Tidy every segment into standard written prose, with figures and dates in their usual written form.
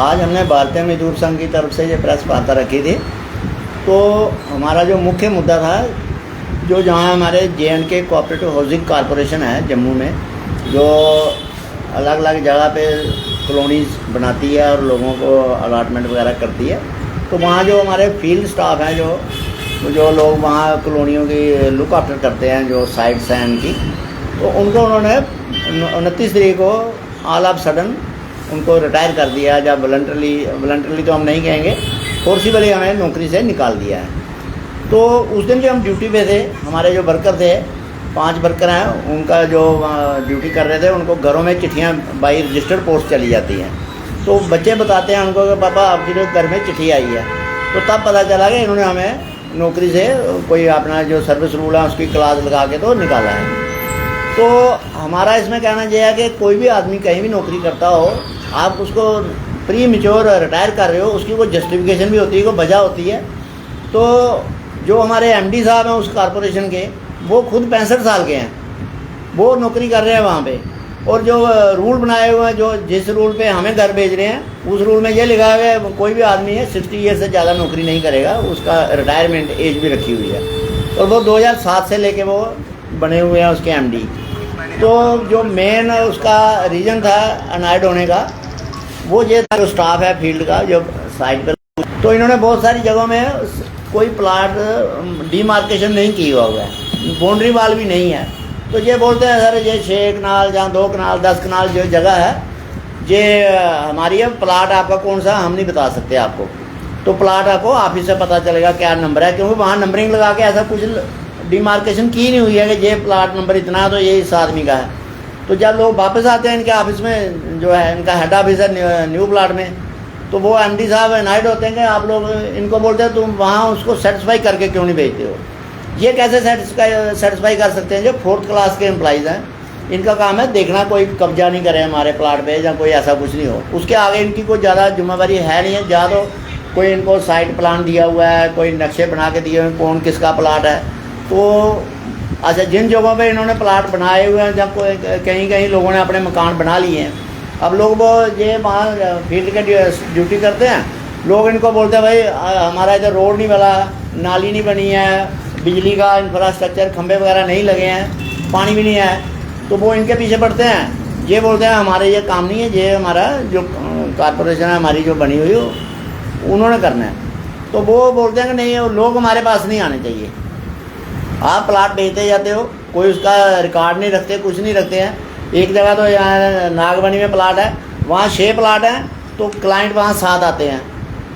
आज हमने भारतीय मजदूर संघ की तरफ से ये प्रेस वार्ता रखी थी। तो हमारा जो मुख्य मुद्दा था, जो जहाँ हमारे JNK कोऑपरेटिव हाउसिंग कॉरपोरेशन है जम्मू में, जो अलग अलग जगह पे कॉलोनीज बनाती है और लोगों को अलॉटमेंट वगैरह करती है, तो वहाँ जो हमारे फील्ड स्टाफ हैं, जो लोग वहाँ कॉलोनियों की लुक आफ्टर करते हैं, जो साइट्स हैं इनकी, तो उनको उन्होंने 29 तारीख को ऑल ऑफ सडन उनको रिटायर कर दिया, जब वॉलंटरली तो हम नहीं कहेंगे, फोर्सिबली हमें नौकरी से निकाल दिया है। तो उस दिन जो हम ड्यूटी पे थे, हमारे जो वर्कर थे, 5 वर्कर हैं, उनका जो ड्यूटी कर रहे थे, उनको घरों में चिट्ठियाँ बाई रजिस्टर्ड पोस्ट चली जाती हैं। तो बच्चे बताते हैं उनको कि पापा आपकी जो घर में चिट्ठी आई है। तो तब पता चला कि इन्होंने हमें नौकरी से कोई अपना जो सर्विस रूल है उसकी क्लास लगा के तो निकाला है। तो हमारा इसमें कहना यह है कि कोई भी आदमी कहीं भी नौकरी करता हो, आप उसको प्री मेच्योर रिटायर कर रहे हो, उसकी कोई जस्टिफिकेशन भी होती है, कोई वजह होती है। तो जो हमारे MD साहब हैं उस कॉरपोरेशन के, वो खुद 65 साल के हैं, वो नौकरी कर रहे हैं वहाँ पे, और जो रूल बनाए हुए हैं, जो जिस रूल पे हमें घर भेज रहे हैं, उस रूल में ये लिखा हुआ है कोई भी आदमी है 60 ईयर से ज़्यादा नौकरी नहीं करेगा, उसका रिटायरमेंट एज भी रखी हुई है। और वो 2007 से लेके वो बने हुए हैं उसके MD। तो जो मेन उसका रीज़न था अनाइड होने का, वो ये था जो स्टाफ है फील्ड का जो साइड पर, तो इन्होंने बहुत सारी जगहों में कोई प्लाट डिमार्केशन नहीं किया हुआ है, बाउंड्री वाल भी नहीं है। तो ये बोलते हैं सर ये 6 कनाल जहाँ 2 कनाल 10 कनाल जो जगह है ये हमारी है, प्लाट आपका कौन सा हम नहीं बता सकते आपको। तो प्लाट आपको ऑफिस से पता चलेगा क्या नंबर है, क्योंकि वहाँ नंबरिंग लगा के ऐसा कुछ डिमार्केशन की नहीं हुई है कि ये प्लाट नंबर इतना है तो ये इस आदमी का है। तो जब लोग वापस आते हैं इनके ऑफिस में, जो है इनका हेड ऑफिस है न्यू प्लाट में, तो वो MD साहब एनाइड होते हैं कि आप लोग इनको बोलते हैं तुम वहाँ उसको सेटिस्फाई करके क्यों नहीं भेजते हो। ये कैसे सेटिस्फाई कर सकते हैं? जो 4th क्लास के एम्प्लॉइज़ हैं, इनका काम है देखना कोई कब्जा नहीं करे हमारे प्लाट पे, या कोई ऐसा कुछ नहीं हो, उसके आगे इनकी कोई ज़्यादा जिम्मेवारी है नहीं है। ज़्यादा कोई इनको साइट प्लान दिया हुआ है, कोई नक्शे बना के दिए हुए कौन किसका प्लाट है। तो अच्छा, जिन जगहों पे इन्होंने प्लाट बनाए हुए हैं, जब कहीं कहीं लोगों ने अपने मकान बना लिए हैं, अब लोग वो ये वहाँ फील्ड के ड्यूटी करते हैं, लोग इनको बोलते हैं भाई हमारा इधर रोड नहीं बना, नाली नहीं बनी है, बिजली का इंफ्रास्ट्रक्चर खंभे वगैरह नहीं लगे हैं, पानी भी नहीं है। तो वो इनके पीछे पड़ते हैं, ये बोलते हैं हमारे ये काम नहीं है, ये हमारा जो कॉरपोरेशन है हमारी जो बनी हुई हो उन्होंने करना है। तो वो बोलते हैं कि नहीं, लोग हमारे पास नहीं आने चाहिए। आप प्लाट बेचते जाते हो, कोई उसका रिकॉर्ड नहीं रखते, कुछ नहीं रखते हैं। एक जगह तो यहाँ नागबनी में प्लाट है, वहाँ 6 प्लाट हैं, तो क्लाइंट वहाँ 7 आते हैं।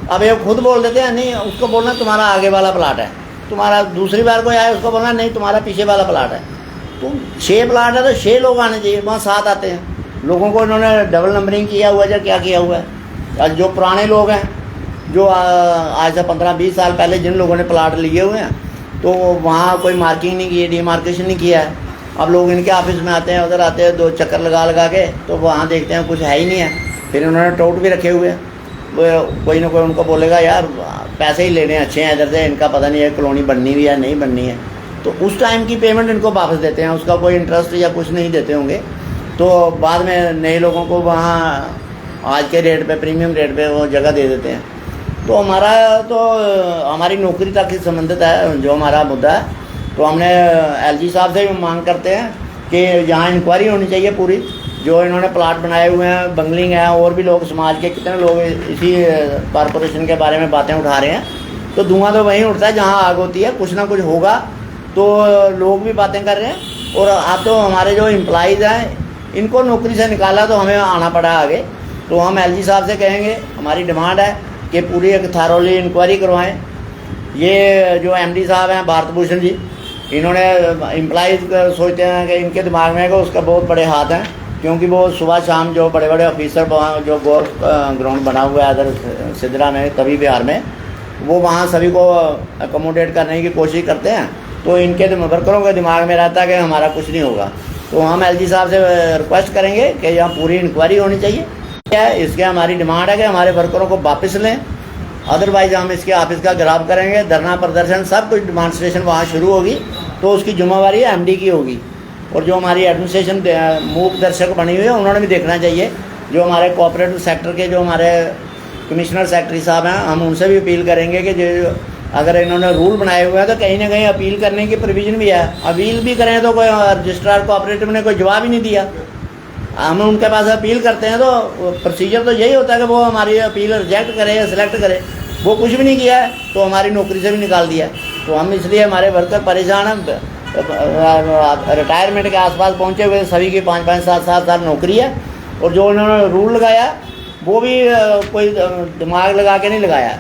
अब ये खुद बोल देते हैं नहीं, उसको बोलना तुम्हारा आगे वाला प्लाट है, तुम्हारा दूसरी बार कोई आए उसको बोलना नहीं तुम्हारा पीछे वाला प्लाट है। तो 6 प्लाट है तो 6 लोग आने चाहिए, वहाँ 7 आते हैं। लोगों को इन्होंने डबल नंबरिंग किया हुआ है या क्या किया हुआ है। जो पुराने लोग हैं, जो आज से 15-20 साल पहले जिन लोगों ने प्लाट लिए हुए हैं, तो वहाँ कोई मार्किंग नहीं की है, डिमार्केशन नहीं किया है। अब लोग इनके ऑफिस में आते हैं, उधर आते हैं, 2 चक्कर लगा के, तो वहाँ देखते हैं कुछ है ही नहीं है। फिर उन्होंने टोट भी रखे हुए हैं, वो कोई ना कोई उनको बोलेगा यार पैसे ही लेने अच्छे हैं इधर से, इनका पता नहीं है कॉलोनी बननी भी है नहीं बननी है। तो उस टाइम की पेमेंट इनको वापस देते हैं, उसका कोई इंटरेस्ट या कुछ नहीं देते होंगे। तो बाद में नए लोगों को वहाँ आज के रेट पे, प्रीमियम रेट पे वो जगह दे देते हैं। तो हमारी नौकरी तक ही संबंधित है जो हमारा मुद्दा है। तो हमने LG साहब से भी मांग करते हैं कि यहाँ इंक्वायरी होनी चाहिए पूरी, जो इन्होंने प्लाट बनाए हुए हैं, बंगलिंग है, और भी लोग समाज के कितने लोग इसी कॉरपोरेशन के बारे में बातें उठा रहे हैं। तो धुआं तो वहीं उठता है जहाँ आग होती है, कुछ ना कुछ होगा। तो लोग भी बातें कर रहे हैं, और अब तो हमारे जो एम्प्लॉइज़ हैं इनको नौकरी से निकाला तो हमें आना पड़ा आगे। तो हम LG साहब से कहेंगे, हमारी डिमांड है कि पूरी एक थारोली इंक्वायरी करवाएँ। ये जो MD साहब हैं भारत भूषण जी, इन्होंने एम्प्लॉइज़ सोचते हैं कि इनके दिमाग में उसका बहुत बड़े हाथ हैं, क्योंकि वो सुबह शाम जो बड़े बड़े ऑफिसर जो गोल्फ ग्राउंड बना हुआ है इधर सिद्धरा में, तभी बिहार में, वो वहाँ सभी को अकोमोडेट करने की कोशिश करते हैं। तो इनके वर्करों के दिमाग में रहता है कि हमारा कुछ नहीं होगा। तो हम LG साहब से रिक्वेस्ट करेंगे कि यहाँ पूरी इंक्वायरी होनी चाहिए। क्या इसके हमारी डिमांड है कि हमारे वर्करों को वापस लें, अदरवाइज हम इसके ऑफिस का घेराव करेंगे, धरना प्रदर्शन सब कुछ डिमांस्ट्रेशन वहाँ शुरू होगी। तो उसकी जिम्मेवारी MD की होगी। और जो हमारी एडमिनिस्ट्रेशन मूक दर्शक बनी हुई है, उन्होंने भी देखना चाहिए। जो हमारे कोऑपरेटिव सेक्टर के जो हमारे कमिश्नर सेक्रेटरी साहब हैं, हम उनसे भी अपील करेंगे कि जो अगर इन्होंने रूल बनाए हुए हैं तो कहीं ना कहीं अपील करने की प्रोविज़न भी है। अपील भी करें तो कोई रजिस्ट्रार कोऑपरेटिव ने कोई जवाब ही नहीं दिया। हम उनके पास अपील करते हैं तो प्रोसीजर तो यही होता है कि वो हमारी अपील रिजेक्ट करे या सिलेक्ट करे। वो कुछ भी नहीं किया है तो हमारी नौकरी से भी निकाल दिया। तो हम इसलिए हमारे वर्कर परेशान हैं। रिटायरमेंट के आसपास पहुंचे हुए सभी की 5-5, 7-7 साल नौकरी है, और जो उन्होंने रूल लगाया वो भी कोई दिमाग लगा के नहीं लगाया।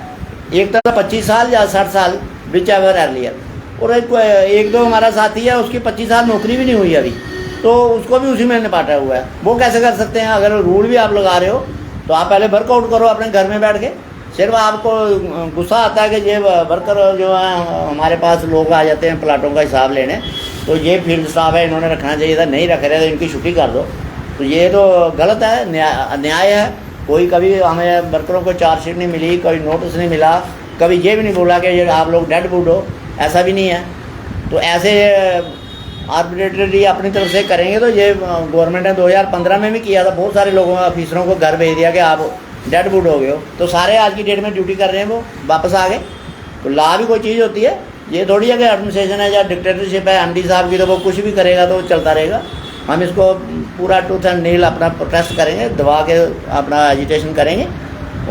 एक तरह 25 साल या 60 साल विच एवर अर्लियर, और एक दो हमारा साथी है उसकी 25 साल नौकरी भी नहीं हुई अभी, तो उसको भी उसी में निपाटा हुआ है। वो कैसे कर सकते हैं? अगर रूल भी आप लगा रहे हो तो आप पहले वर्कआउट करो अपने घर में बैठ के। सिर्फ आपको गुस्सा आता है कि ये वर्कर जो है हमारे पास लोग आ जाते हैं प्लाटों का हिसाब लेने, तो ये फील्ड स्टाफ है, इन्होंने रखना चाहिए था, नहीं रख रहे तो इनकी छुट्टी कर दो। तो ये तो गलत है, अन्याय है। कोई कभी हमें वर्करों को चार्जशीट नहीं मिली, कोई नोटिस नहीं मिला, कभी ये भी नहीं बोला कि ये आप लोग डेड वुड हो, ऐसा भी नहीं है। तो ऐसे आर्बिट्रेटली अपनी तरफ से करेंगे तो ये गवर्नमेंट ने 2015 में भी किया था, बहुत सारे लोगों ऑफिसरों को घर भेज दिया कि आप डेड वुड हो गए हो, तो सारे आज की डेट में ड्यूटी कर रहे हैं, वो वापस आ गए। तो लॉ भी कोई चीज़ होती है, ये थोड़ी है कि एडमिनिस्ट्रेशन है या डिक्टेटरशिप है एमडी साहब की, तो वो कुछ भी करेगा तो चलता रहेगा। हम इसको पूरा टूथ एंड नील अपना प्रोटेस्ट करेंगे, दबा के अपना एजिटेशन करेंगे,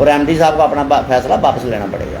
और एमडी साहब को अपना फैसला वापस लेना पड़ेगा।